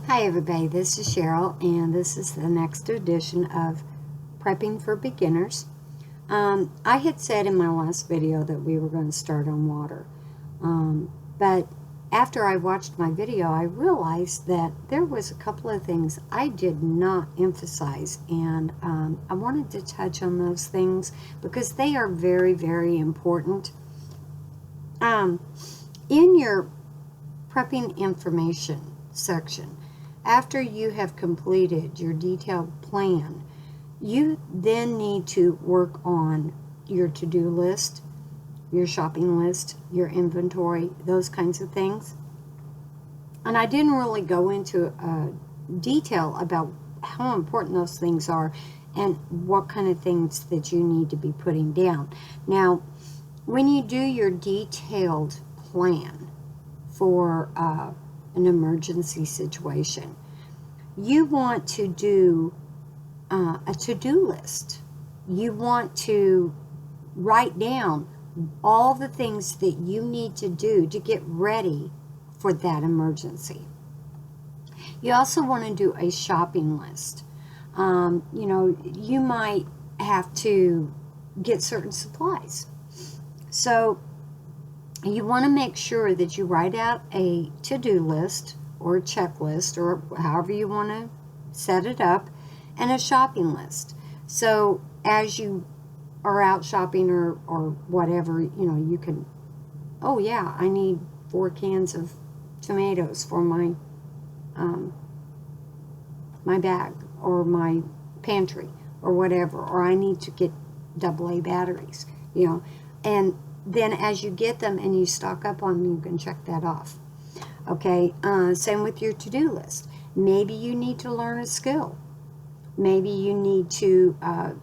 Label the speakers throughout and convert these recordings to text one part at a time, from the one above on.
Speaker 1: Hi everybody, this is Cheryl and this is the next edition of Prepping for Beginners. I had said in my last video that we were going to start on water, but after I watched my video I realized that there was a couple of things I did not emphasize, and I wanted to touch on those things because they are very, very important. In your prepping information section, after you have completed your detailed plan, you then need to work on your to-do list, your shopping list, your inventory, those kinds of things. And I didn't really go into detail about how important those things are and what kind of things that you need to be putting down. Now, when you do your detailed plan for an emergency situation, you want to do a to-do list. You want to write down all the things that you need to do to get ready for that emergency. You also want to do a shopping list. You might have to get certain supplies. So you want to make sure that you write out a to-do list or a checklist, or however you want to set it up, and a shopping list. So as you are out shopping or whatever, you can, oh yeah, I need 4 cans of tomatoes for my my bag or my pantry or whatever, or I need to get AA batteries, and then as you get them and you stock up on them, you can check that off. Okay, same with your to-do list. Maybe you need to learn a skill. Maybe you need to,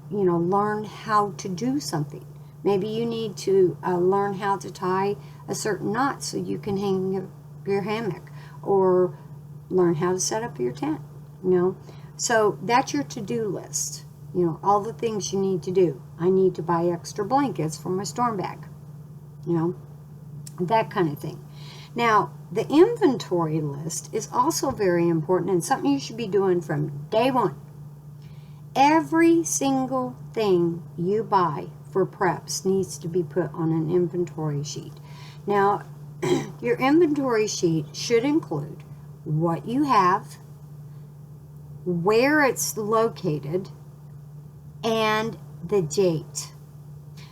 Speaker 1: learn how to do something. Maybe you need to learn how to tie a certain knot so you can hang your hammock, or learn how to set up your tent, So that's your to-do list, all the things you need to do. I need to buy extra blankets for my storm bag, that kind of thing. Now, the inventory list is also very important and something you should be doing from day one. Every single thing you buy for preps needs to be put on an inventory sheet. Now, your inventory sheet should include what you have, where it's located, and the date.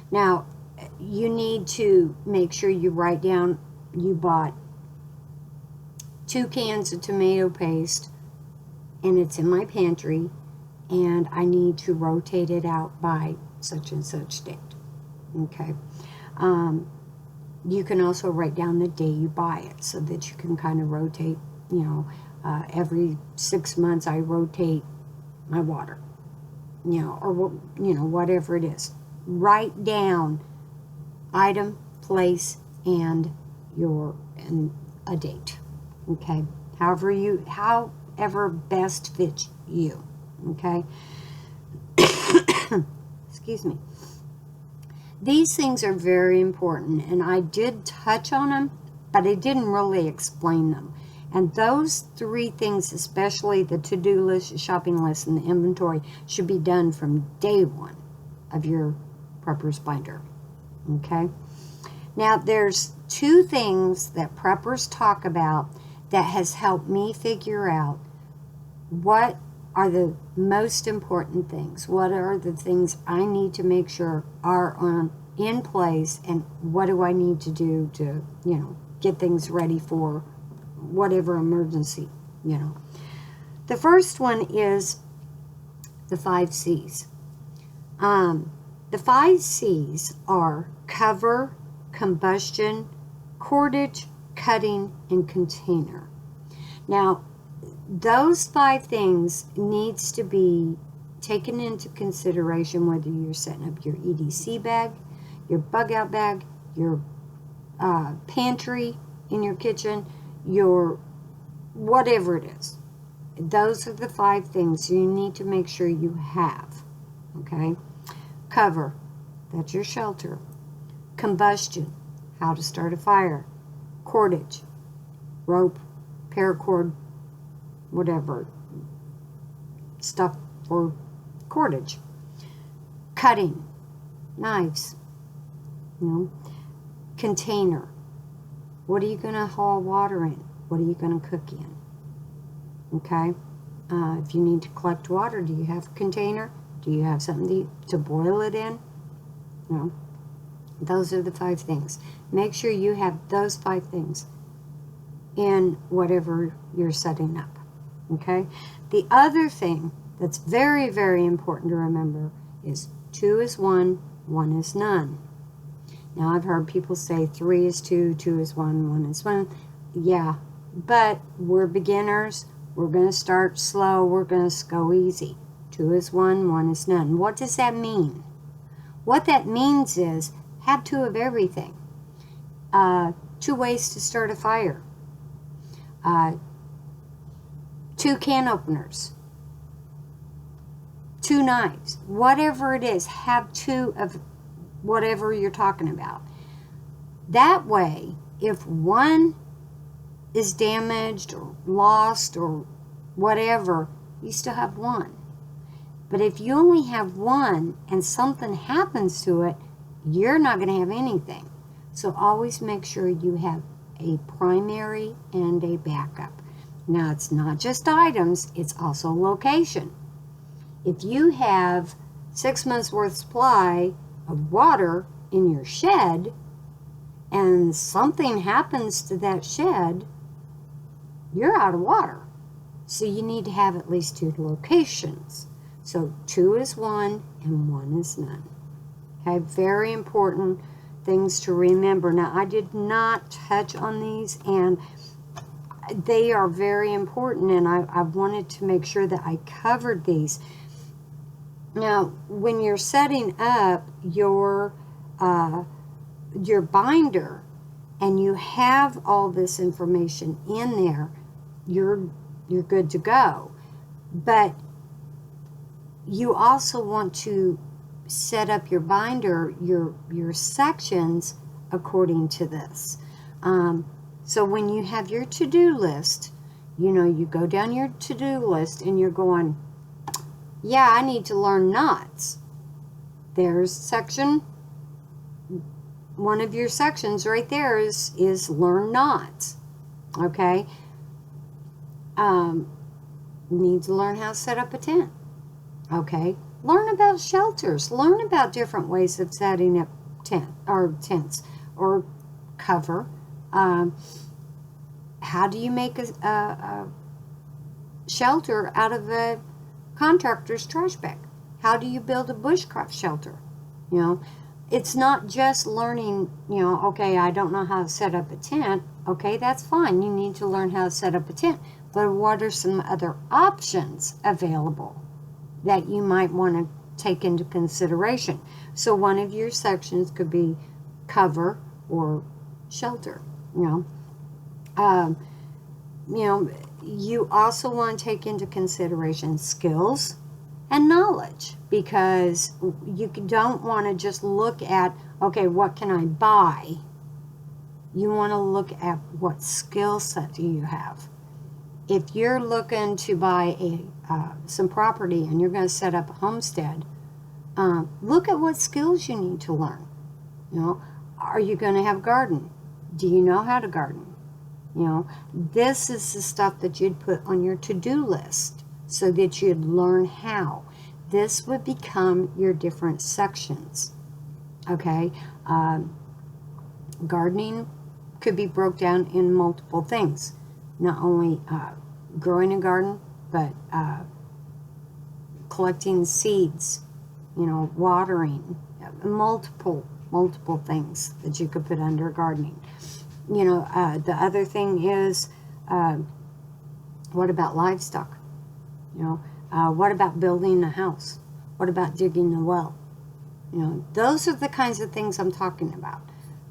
Speaker 1: Now, you need to make sure you write down you bought 2 cans of tomato paste and it's in my pantry and I need to rotate it out by such and such date. Okay. You can also write down the day you buy it so that you can kind of rotate, every 6 months I rotate my water, or whatever it is. Write down item, place, and a date. Okay, however best fits you. Okay. Excuse me. These things are very important, and I did touch on them, but I didn't really explain them. And those 3 things, especially the to-do list, the shopping list, and the inventory, should be done from day 1 of your prepper's binder. Okay. Now, there's 2 things that preppers talk about that has helped me figure out what are the most important things. What are the things I need to make sure are in place, and what do I need to do to, get things ready for whatever emergency, The first one is the 5 C's. The 5 C's are cover, combustion, cordage, cutting, and container. Now, those 5 things needs to be taken into consideration whether you're setting up your EDC bag, your bug out bag, your pantry in your kitchen, your whatever it is. Those are the 5 things you need to make sure you have. Okay? Cover, that's your shelter. Combustion, how to start a fire. Cordage, rope, paracord, whatever, stuff for cordage. Cutting, knives, container. What are you going to haul water in? What are you going to cook in? Okay? If you need to collect water, do you have a container? Do you have something to boil it in? Those are the 5 things. Make sure you have those 5 things in whatever you're setting up. Okay? The other thing that's very, very important to remember is 2 is 1, 1 is none. Now, I've heard people say 3 is 2, 2 is 1, 1 is 1. Yeah, but we're beginners. We're going to start slow. We're going to go easy. 2 is 1, 1 is none. What does that mean? What that means is have 2 of everything. 2 ways to start a fire. 2 can openers. 2 knives. Whatever it is, have 2 of whatever you're talking about. That way, if one is damaged or lost or whatever, you still have 1. But if you only have 1 and something happens to it, you're not going to have anything. So always make sure you have a primary and a backup. Now, it's not just items, it's also location. If you have 6 months worth supply of water in your shed and something happens to that shed, you're out of water. So you need to have at least 2 locations. So 2 is 1 and 1 is none. Okay, very important things to remember. Now, I did not touch on these, and they are very important, and I wanted to make sure that I covered these. Now, when you're setting up your binder and you have all this information in there, you're good to go. But you also want to set up your binder, your sections according to this. So when you have your to-do list, you go down your to-do list and you're going, yeah, I need to learn knots. There's section, one of your sections right there is learn knots. Okay? You need to learn how to set up a tent. Okay? Learn about shelters. Learn about different ways of setting up tents or cover. How do you make a shelter out of a contractor's trash bag? How do you build a bushcraft shelter? It's not just learning, okay, I don't know how to set up a tent. Okay, that's fine. You need to learn how to set up a tent. But what are some other options available that you might want to take into consideration? So one of your sections could be cover or shelter. You also want to take into consideration skills and knowledge, because you don't want to just look at, okay, what can I buy? You want to look at what skill set do you have. If you're looking to buy some property and you're going to set up a homestead, look at what skills you need to learn. Are you going to have a garden? Do you know how to garden? This is the stuff that you'd put on your to-do list so that you'd learn how. This would become your different sections. Okay? Gardening could be broke down in multiple things. Not only growing a garden, but collecting seeds, watering, multiple things that you could put under gardening. The other thing is, what about livestock? What about building a house? What about digging a well? Those are the kinds of things I'm talking about.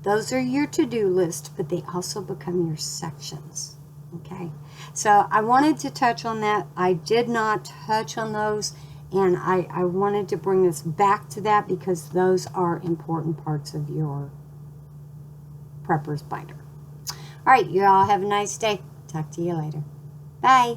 Speaker 1: Those are your to-do list, but they also become your sections. Okay, so I wanted to touch on that. I did not touch on those, and I wanted to bring us back to that because those are important parts of your prepper's binder. All right, you all have a nice day. Talk to you later. Bye.